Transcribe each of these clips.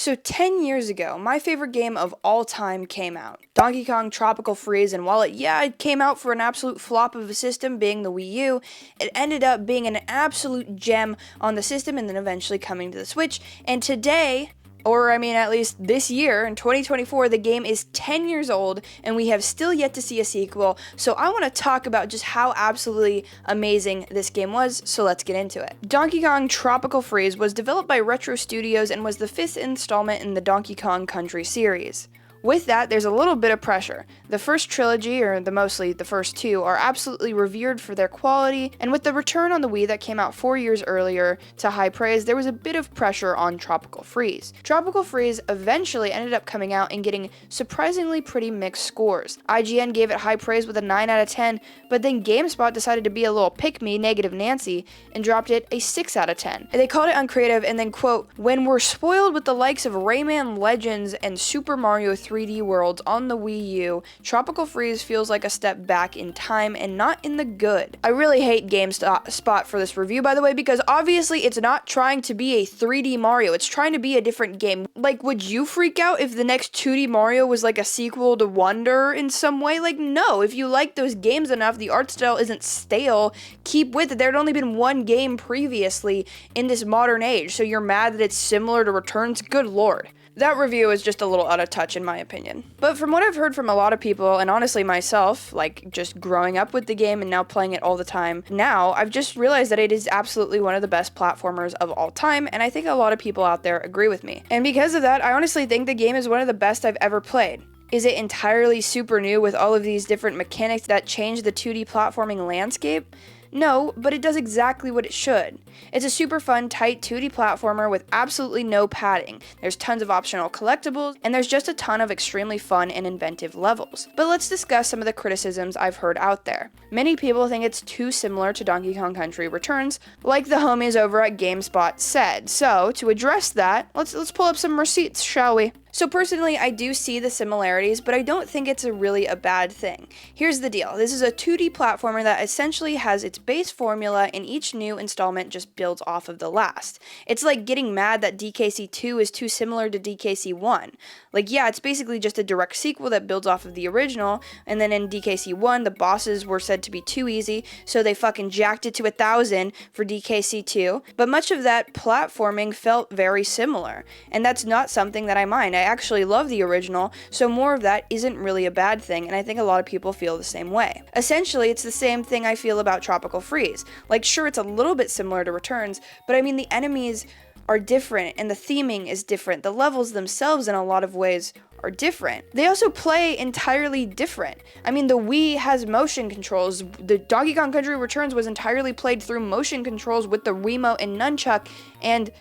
So 10 years ago, my favorite game of all time came out, Donkey Kong Tropical Freeze, and while it came out for an absolute flop of a system being the Wii U, it ended up being an absolute gem on the system and then eventually coming to the Switch, and today, at least this year, in 2024, the game is 10 years old, and we have still yet to see a sequel, so I want to talk about just how absolutely amazing this game was, so let's get into it. Donkey Kong Tropical Freeze was developed by Retro Studios and was the 5th installment in the Donkey Kong Country series. With that, there's a little bit of pressure. The first trilogy, or mostly the first two, are absolutely revered for their quality, and with the return on the Wii that came out 4 years earlier to high praise, there was a bit of pressure on Tropical Freeze. Tropical Freeze eventually ended up coming out and getting surprisingly pretty mixed scores. IGN gave it high praise with a 9 out of 10, but then GameSpot decided to be a little pick-me, Negative Nancy, and dropped it a 6 out of 10. They called it uncreative and then, quote, "When we're spoiled with the likes of Rayman Legends and Super Mario 3D Worlds on the Wii U, Tropical Freeze feels like a step back in time and not in the good." I really hate GameSpot for this review, by the way, because obviously it's not trying to be a 3D Mario, it's trying to be a different game. Like, would you freak out if the next 2D Mario was like a sequel to Wonder in some way? Like, no, if you like those games enough, the art style isn't stale, keep with it. There had only been one game previously in this modern age, so you're mad that it's similar to Returns? Good lord. That review is just a little out of touch in my opinion. But from what I've heard from a lot of people, and honestly myself, like just growing up with the game and now playing it all the time, now I've just realized that it is absolutely one of the best platformers of all time, and I think a lot of people out there agree with me. And because of that, I honestly think the game is one of the best I've ever played. Is it entirely super new with all of these different mechanics that change the 2D platforming landscape? No, but it does exactly what it should. It's a super fun, tight 2D platformer with absolutely no padding. There's tons of optional collectibles, and there's just a ton of extremely fun and inventive levels. But let's discuss some of the criticisms I've heard out there. Many people think it's too similar to Donkey Kong Country Returns, like the homies over at GameSpot said. So, to address that, let's pull up some receipts, shall we? So personally, I do see the similarities, but I don't think it's really a bad thing. Here's the deal. This is a 2D platformer that essentially has its base formula, and each new installment just builds off of the last. It's like getting mad that DKC 2 is too similar to DKC 1. Like, yeah, it's basically just a direct sequel that builds off of the original, and then in DKC 1, the bosses were said to be too easy, so they fucking jacked it to 1,000 for DKC 2, but much of that platforming felt very similar, and that's not something that I mind. I actually love the original, so more of that isn't really a bad thing, and I think a lot of people feel the same way. Essentially, it's the same thing I feel about Tropical Freeze. Like, sure, it's a little bit similar to Returns, but I mean, the enemies are different, and the theming is different. The levels themselves, in a lot of ways, are different. They also play entirely different. I mean, the Wii has motion controls. The Donkey Kong Country Returns was entirely played through motion controls with the Wiimote and Nunchuck, and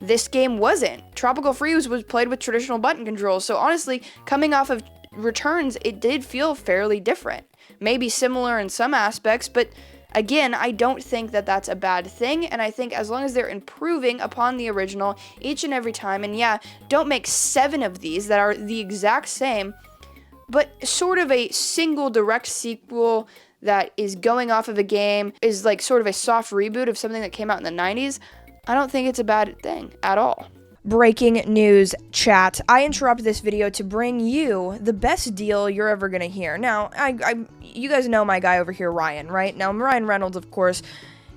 this game wasn't. Tropical Freeze was played with traditional button controls, so honestly, coming off of Returns, it did feel fairly different. Maybe similar in some aspects, but again, I don't think that that's a bad thing, and I think as long as they're improving upon the original each and every time, and yeah, don't make 7 of these that are the exact same, but sort of a single direct sequel that is going off of a game, is like sort of a soft reboot of something that came out in the 90s, I don't think it's a bad thing at all. Breaking news, chat. I interrupt this video to bring you the best deal you're ever gonna hear. Now, you guys know my guy over here, Ryan, right? Now, Ryan Reynolds, of course,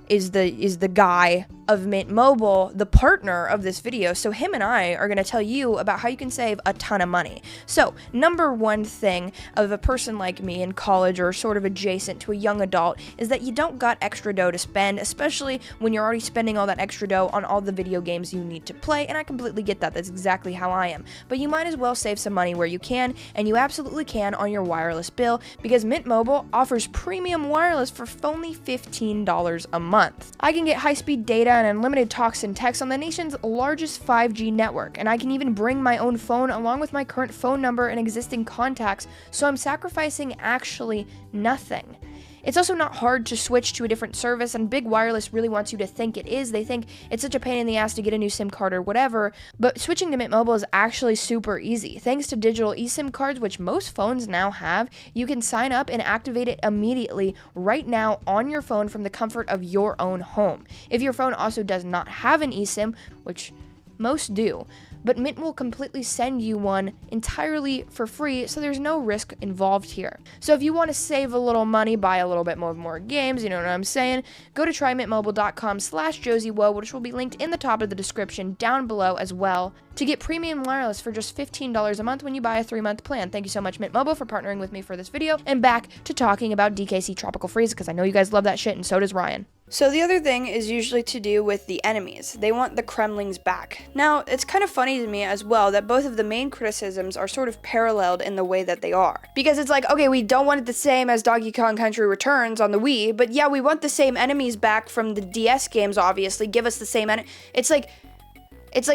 is the guy of Mint Mobile, the partner of this video, so him and I are going to tell you about how you can save a ton of money. So, number one thing of a person like me in college or sort of adjacent to a young adult is that you don't got extra dough to spend, especially when you're already spending all that extra dough on all the video games you need to play, and I completely get that. That's exactly how I am. But you might as well save some money where you can, and you absolutely can on your wireless bill, because Mint Mobile offers premium wireless for only $15 a month. I can get high-speed data and unlimited talks and texts on the nation's largest 5G network, and I can even bring my own phone along with my current phone number and existing contacts, so I'm sacrificing actually nothing. It's also not hard to switch to a different service, and Big Wireless really wants you to think it is. They think it's such a pain in the ass to get a new SIM card or whatever, but switching to Mint Mobile is actually super easy. Thanks to digital eSIM cards, which most phones now have, you can sign up and activate it immediately right now on your phone from the comfort of your own home. If your phone also does not have an eSIM, which most do, but Mint will completely send you one entirely for free, so there's no risk involved here. So if you want to save a little money, buy a little bit more games, you know what I'm saying, go to trymintmobile.com/JosieWoe, which will be linked in the top of the description down below as well, to get premium wireless for just $15 a month when you buy a 3-month plan. Thank you so much, Mint Mobile, for partnering with me for this video. And back to talking about DKC Tropical Freeze, because I know you guys love that shit, and so does Ryan. So the other thing is usually to do with the enemies. They want the Kremlings back. Now, it's kind of funny to me as well that both of the main criticisms are sort of paralleled in the way that they are. Because it's like, okay, we don't want it the same as Donkey Kong Country Returns on the Wii, but yeah, we want the same enemies back from the DS games, obviously. Give us the same It's like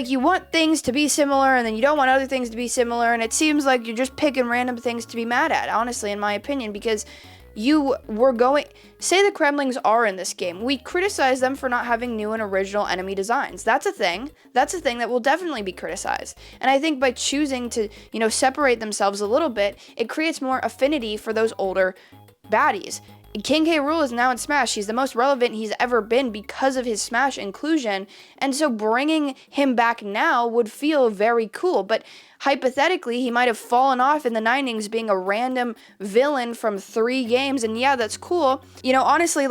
you want things to be similar, and then you don't want other things to be similar, and it seems like you're just picking random things to be mad at, honestly, in my opinion, because say the Kremlings are in this game. We criticize them for not having new and original enemy designs. That's a thing. That's a thing that will definitely be criticized. And I think by choosing to, separate themselves a little bit, it creates more affinity for those older baddies. King K. Rool is now in Smash. He's the most relevant he's ever been because of his Smash inclusion, and so bringing him back now would feel very cool, but hypothetically, he might have fallen off in the 90s being a random villain from 3 games, and yeah, that's cool. Honestly,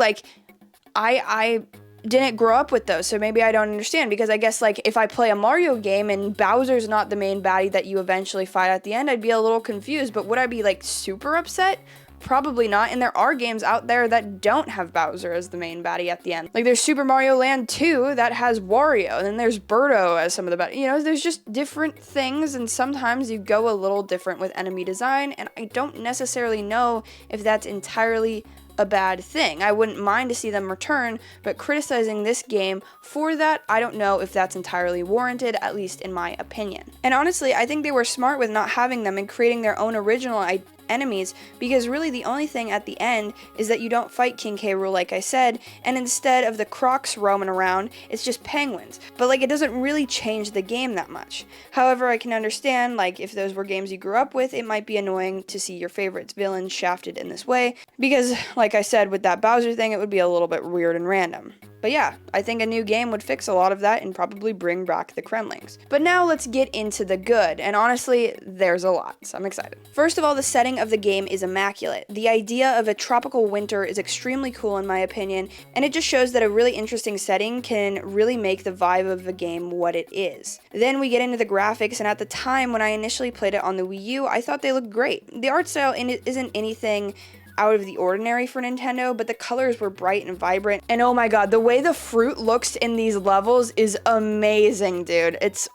I didn't grow up with those, so maybe I don't understand, because I guess, if I play a Mario game and Bowser's not the main baddie that you eventually fight at the end, I'd be a little confused, but would I be, super upset? Probably not, and there are games out there that don't have Bowser as the main baddie at the end. There's Super Mario Land 2 that has Wario, and then there's Birdo as some of the baddies. There's just different things, and sometimes you go a little different with enemy design, and I don't necessarily know if that's entirely a bad thing. I wouldn't mind to see them return, but criticizing this game for that, I don't know if that's entirely warranted, at least in my opinion. And honestly, I think they were smart with not having them and creating their own original enemies, because really the only thing at the end is that you don't fight King K. Rool, like I said, and instead of the Crocs roaming around, it's just penguins. But it doesn't really change the game that much. However, I can understand, if those were games you grew up with, it might be annoying to see your favorite villain shafted in this way, because, like I said, with that Bowser thing, it would be a little bit weird and random. But yeah, I think a new game would fix a lot of that and probably bring back the Kremlings. But now let's get into the good, and honestly, there's a lot, so I'm excited. First of all, the setting of the game is immaculate. The idea of a tropical winter is extremely cool in my opinion, and it just shows that a really interesting setting can really make the vibe of the game what it is. Then we get into the graphics, and at the time when I initially played it on the Wii U, I thought they looked great. The art style in it isn't anything out of the ordinary for Nintendo, but the colors were bright and vibrant, and oh my god, the way the fruit looks in these levels is amazing, dude. It's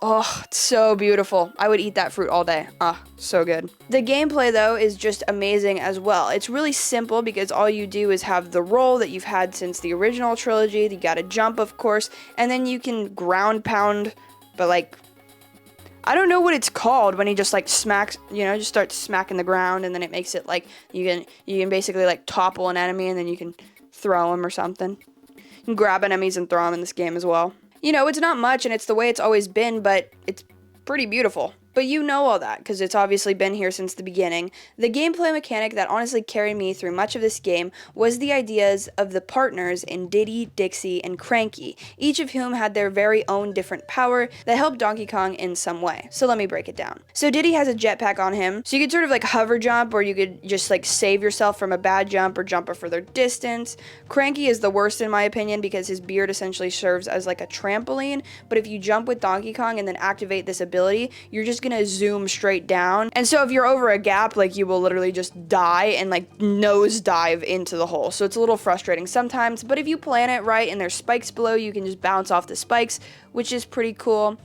so beautiful. I would eat that fruit all day. So good. The gameplay, though, is just amazing as well. It's really simple because all you do is have the roll that you've had since the original trilogy. You gotta jump, of course, and then you can ground pound, but I don't know what it's called when he just smacks, just starts smacking the ground, and then it makes it you can basically topple an enemy, and then you can throw him or something. You can grab enemies and throw them in this game as well. It's not much, and it's the way it's always been, but it's pretty beautiful. But you know all that, because it's obviously been here since the beginning. The gameplay mechanic that honestly carried me through much of this game was the ideas of the partners in Diddy, Dixie, and Cranky, each of whom had their very own different power that helped Donkey Kong in some way. So let me break it down. So Diddy has a jetpack on him, so you could sort of hover jump, or you could just save yourself from a bad jump or jump a further distance. Cranky is the worst in my opinion because his beard essentially serves as a trampoline, but if you jump with Donkey Kong and then activate this ability, you're just gonna zoom straight down, and so if you're over a gap, you will literally just die and nose dive into the hole. So it's a little frustrating sometimes, but if you plan it right and there's spikes below, you can just bounce off the spikes, which is pretty cool.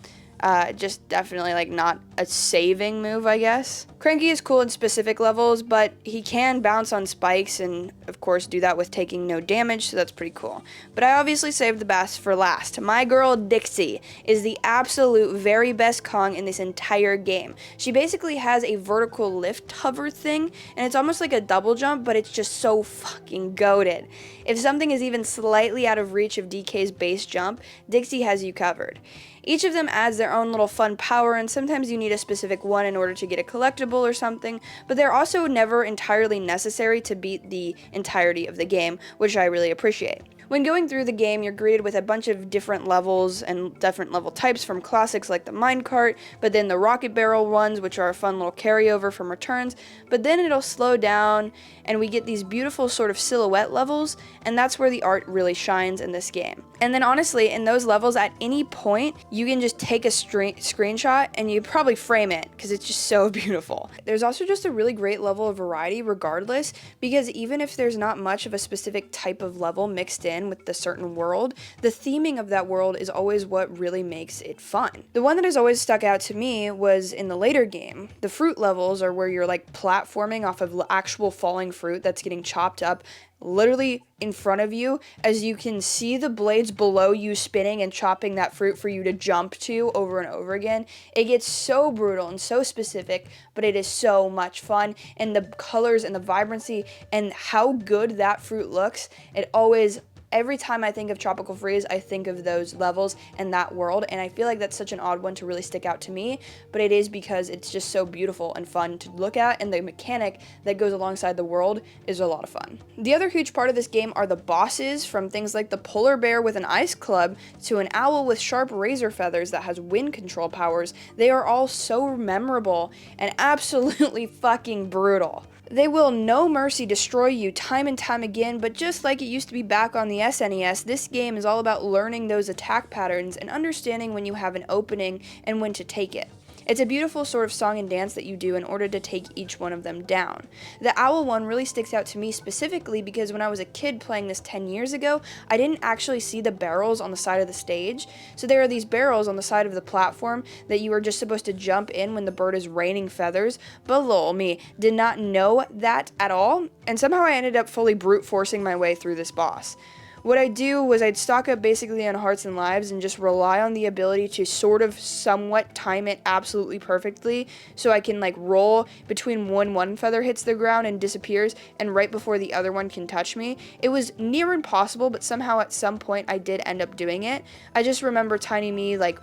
Just definitely not a saving move, I guess. Cranky is cool in specific levels, but he can bounce on spikes and of course do that with taking no damage, so that's pretty cool. But I obviously saved the best for last. My girl Dixie is the absolute very best Kong in this entire game. She basically has a vertical lift hover thing, and it's almost like a double jump, but it's just so fucking goated. If something is even slightly out of reach of DK's base jump, Dixie has you covered. Each of them adds their own little fun power, and sometimes you need a specific one in order to get a collectible or something, but they're also never entirely necessary to beat the entirety of the game, which I really appreciate. When going through the game, you're greeted with a bunch of different levels and different level types from classics like the minecart, but then the rocket barrel ones, which are a fun little carryover from Returns, but then it'll slow down and we get these beautiful sort of silhouette levels, and that's where the art really shines in this game. And then honestly, in those levels, at any point, you can just take a screenshot and you probably frame it because it's just so beautiful. There's also just a really great level of variety regardless, because even if there's not much of a specific type of level mixed in with the certain world, the theming of that world is always what really makes it fun. The one that has always stuck out to me was in the later game. The fruit levels are where you're like platforming off of actual falling fruit that's getting chopped up literally in front of you, as you can see the blades below you spinning and chopping that fruit for you to jump to over and over again. It gets so brutal and so specific, but it is so much fun, and the colors and the vibrancy and how good that fruit looks, it always, every time I think of Tropical Freeze, I think of those levels and that world, and I feel like that's such an odd one to really stick out to me, but it is because it's just so beautiful and fun to look at, and the mechanic that goes alongside the world is a lot of fun. The other huge part of this game are the bosses, from things like the polar bear with an ice club to an owl with sharp razor feathers that has wind control powers. They are all so memorable and absolutely fucking brutal. They will no mercy destroy you time and time again, but just like it used to be back on the SNES, this game is all about learning those attack patterns and understanding when you have an opening and when to take it. It's a beautiful sort of song and dance that you do in order to take each one of them down. The owl one really sticks out to me specifically because when I was a kid playing this 10 years ago, I didn't actually see the barrels on the side of the stage. So there are these barrels on the side of the platform that you are just supposed to jump in when the bird is raining feathers, but lol, me did not know that at all, and somehow I ended up fully brute forcing my way through this boss. What I'd do was I'd stock up basically on hearts and lives and just rely on the ability to sort of somewhat time it absolutely perfectly so I can like roll between when one feather hits the ground and disappears and right before the other one can touch me. It was near impossible, but somehow at some point I did end up doing it. I just remember Tiny Me like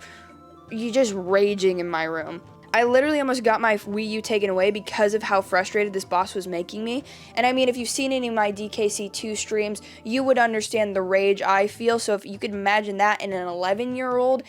just raging in my room. I literally almost got my Wii U taken away because of how frustrated this boss was making me. And I mean, if you've seen any of my DKC2 streams, you would understand the rage I feel. So if you could imagine that in an 11-year-old,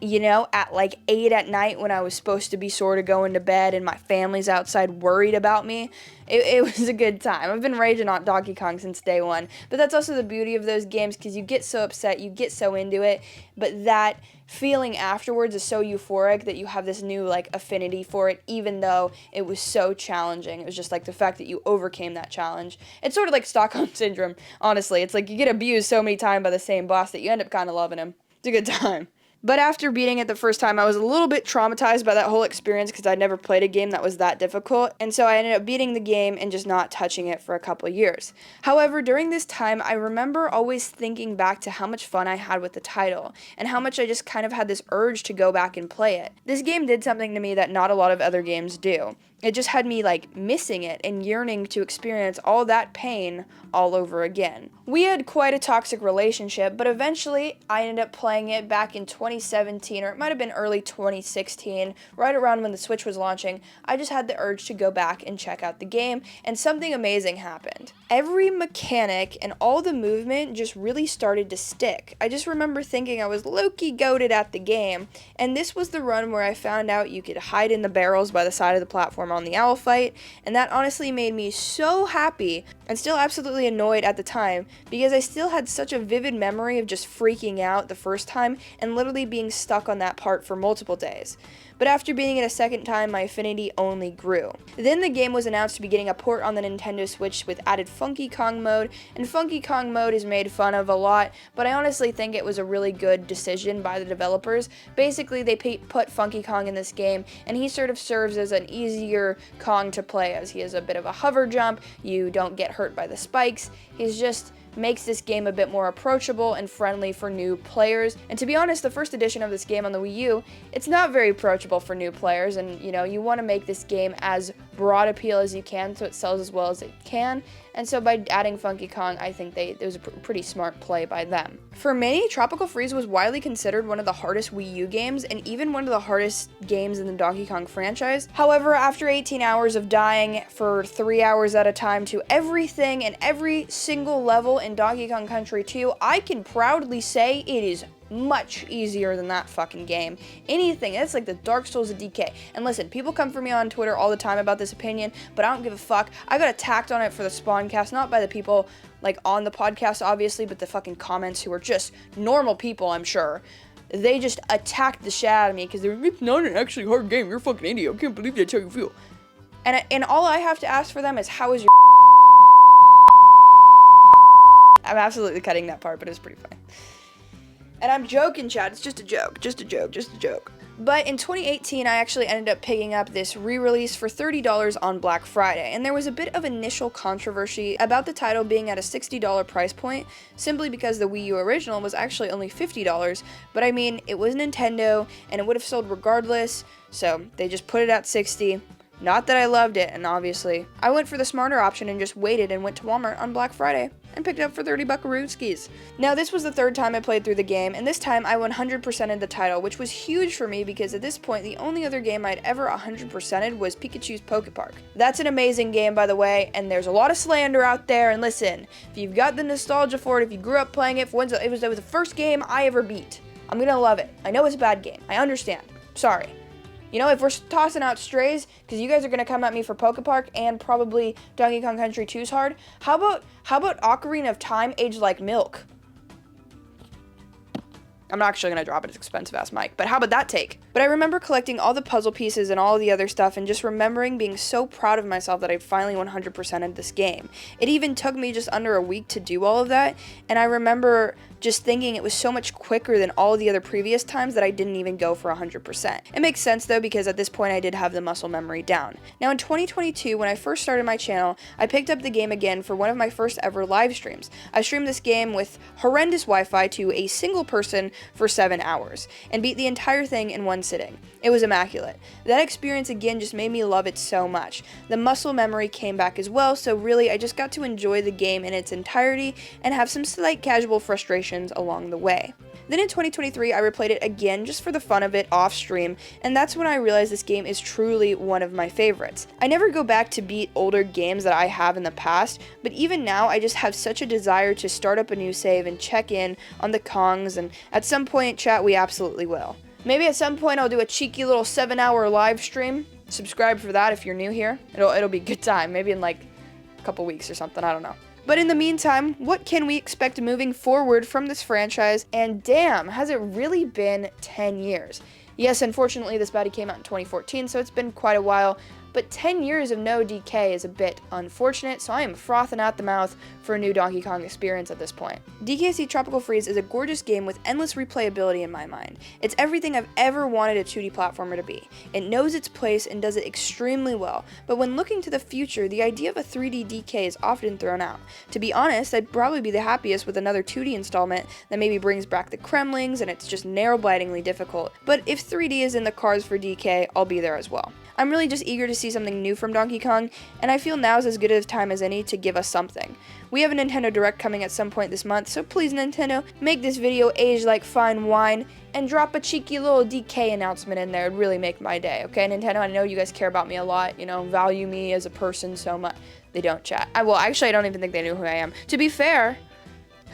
you know, at like 8 at night when I was supposed to be sort of going to bed and my family's outside worried about me, it was a good time. I've been raging on Donkey Kong since day one, but that's also the beauty of those games because you get so upset, you get so into it, but that feeling afterwards is so euphoric that you have this new like affinity for it, even though it was so challenging. It was just like the fact that you overcame that challenge. It's sort of like Stockholm Syndrome, honestly. It's like you get abused so many times by the same boss that you end up kind of loving him. It's a good time. But after beating it the first time, I was a little bit traumatized by that whole experience because I'd never played a game that was that difficult, and so I ended up beating the game and just not touching it for a couple of years. However, during this time, I remember always thinking back to how much fun I had with the title, and how much I just kind of had this urge to go back and play it. This game did something to me that not a lot of other games do. It just had me like missing it and yearning to experience all that pain all over again. We had quite a toxic relationship, but eventually I ended up playing it back in 2017, or it might have been early 2016, right around when the Switch was launching. I just had the urge to go back and check out the game, and something amazing happened. Every mechanic and all the movement just really started to stick. I just remember thinking I was low-key goated at the game, and this was the run where I found out you could hide in the barrels by the side of the platform on the owl fight, and that honestly made me so happy and still absolutely annoyed at the time because I still had such a vivid memory of just freaking out the first time and literally being stuck on that part for multiple days. But after beating it a second time, my affinity only grew. Then the game was announced to be getting a port on the Nintendo Switch with added Funky Kong mode, and Funky Kong mode is made fun of a lot, but I honestly think it was a really good decision by the developers. Basically, they put Funky Kong in this game, and he sort of serves as an easier Kong to play as. He has a bit of a hover jump, you don't get hurt by the spikes, he's just makes this game a bit more approachable and friendly for new players. And to be honest, the first edition of this game on the Wii U, it's not very approachable for new players, and you know, you want to make this game as broad appeal as you can so it sells as well as it can. and so by adding Funky Kong, I think it was a pretty smart play by them. For many, Tropical Freeze was widely considered one of the hardest Wii U games, and even one of the hardest games in the Donkey Kong franchise. However, after 18 hours of dying for 3 hours at a time to everything and every single level in Donkey Kong Country 2, I can proudly say it is much easier than that fucking game. Anything, that's like the Dark Souls of DK. And listen, people come for me on Twitter all the time about this opinion, but I don't give a fuck. I got attacked on it for the Spawncast, not by the people like on the podcast obviously, but the fucking comments who are just normal people, I'm sure. They just attacked the shit out of me because they're, it's not an actually hard game, you're a fucking idiot, I can't believe that's how you feel. And all I have to ask for them is, how is your I'm absolutely cutting that part, but it was pretty funny. And I'm joking, Chad. It's just a joke. Just a joke. Just a joke. But in 2018, I actually ended up picking up this re-release for $30 on Black Friday. And there was a bit of initial controversy about the title being at a $60 price point, simply because the Wii U original was actually only $50. But I mean, it was Nintendo, and it would have sold regardless, so they just put it at $60. Not that I loved it, and obviously, I went for the smarter option and just waited and went to Walmart on Black Friday and picked it up for 30 buckaroos. Now, this was the third time I played through the game, and this time I 100%ed the title, which was huge for me because at this point, the only other game I'd ever 100%ed was Pikachu's Poke Park. That's an amazing game, by the way, and there's a lot of slander out there, and listen, if you've got the nostalgia for it, if you grew up playing it, it was the first game I ever beat, I'm gonna love it. I know it's a bad game. I understand. Sorry. You know, if we're tossing out strays, because you guys are going to come at me for Poke Park and probably Donkey Kong Country 2's hard, how about Ocarina of Time aged like milk? I'm not actually going to drop it, it's expensive-ass mic, but how about that take? But I remember collecting all the puzzle pieces and all the other stuff and just remembering being so proud of myself that I finally 100%ed this game. It even took me just under a week to do all of that, and I remember just thinking it was so much quicker than all the other previous times that I didn't even go for 100%. It makes sense though, because at this point I did have the muscle memory down. Now in 2022, when I first started my channel, I picked up the game again for one of my first ever live streams. I streamed this game with horrendous Wi-Fi to a single person for 7 hours, and beat the entire thing in one sitting. It was immaculate. That experience again just made me love it so much. The muscle memory came back as well, so really I just got to enjoy the game in its entirety and have some slight casual frustrations along the way. Then in 2023, I replayed it again just for the fun of it off stream, and that's when I realized this game is truly one of my favorites. I never go back to beat older games that I have in the past, but even now I just have such a desire to start up a new save and check in on the Kongs, and at some point, chat, we absolutely will. Maybe at some point I'll do a cheeky little 7-hour live stream. Subscribe for that if you're new here. It'll be a good time, maybe in like a couple weeks or something, I don't know. But in the meantime, what can we expect moving forward from this franchise? And damn, has it really been 10 years? Yes, unfortunately, this baddie came out in 2014, so it's been quite a while, but 10 years of no DK is a bit unfortunate, so I am frothing at the mouth for a new Donkey Kong experience at this point. DKC Tropical Freeze is a gorgeous game with endless replayability in my mind. It's everything I've ever wanted a 2D platformer to be. It knows its place and does it extremely well, but when looking to the future, the idea of a 3D DK is often thrown out. To be honest, I'd probably be the happiest with another 2D installment that maybe brings back the Kremlings and it's just nail-bitingly difficult, but if 3D is in the cards for DK, I'll be there as well. I'm really just eager to see something new from Donkey Kong, and I feel now's as good a time as any to give us something. We have a Nintendo Direct coming at some point this month, so please Nintendo, make this video age like fine wine, and drop a cheeky little DK announcement in there. It'd really make my day, okay Nintendo? I know you guys care about me a lot, you know, value me as a person so much. They don't, chat. Well, actually I don't even think they knew who I am. To be fair,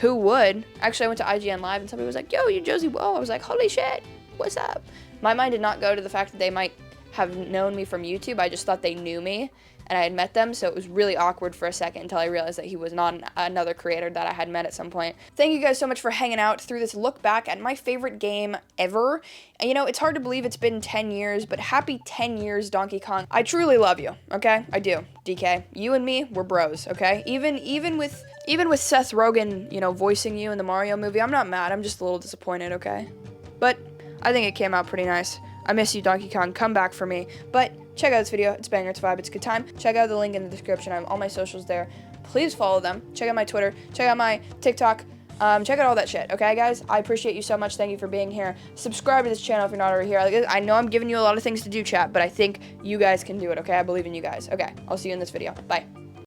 who would? Actually I went to IGN Live and somebody was like, yo, you Josie Woe. I was like, holy shit, what's up? My mind did not go to the fact that they might have known me from YouTube. I just thought they knew me and I had met them, so it was really awkward for a second until I realized that he was not another creator that I had met at some point. Thank you guys so much for hanging out through this look back at my favorite game ever. And you know, it's hard to believe it's been 10 years, but happy 10 years, Donkey Kong. I truly love you, okay? I do, DK. You and me, we're bros, okay? Even with Seth Rogen, you know, voicing you in the Mario movie, I'm not mad, I'm just a little disappointed, okay? But I think it came out pretty nice. I miss you, Donkey Kong. Come banger for me. But check out this video. It's banger, it's vibe, it's a good time. Check out the link in the description. I have all my socials there. Please follow them. Check out my Twitter. Check out my TikTok. Check out all that shit. Okay, guys? I appreciate you so much. Thank you for being here. Subscribe to this channel if you're not already here. I know I'm giving you a lot of things to do, chat, but I think you guys can do it, okay? I believe in you guys. Okay, I'll see you in this video. Bye.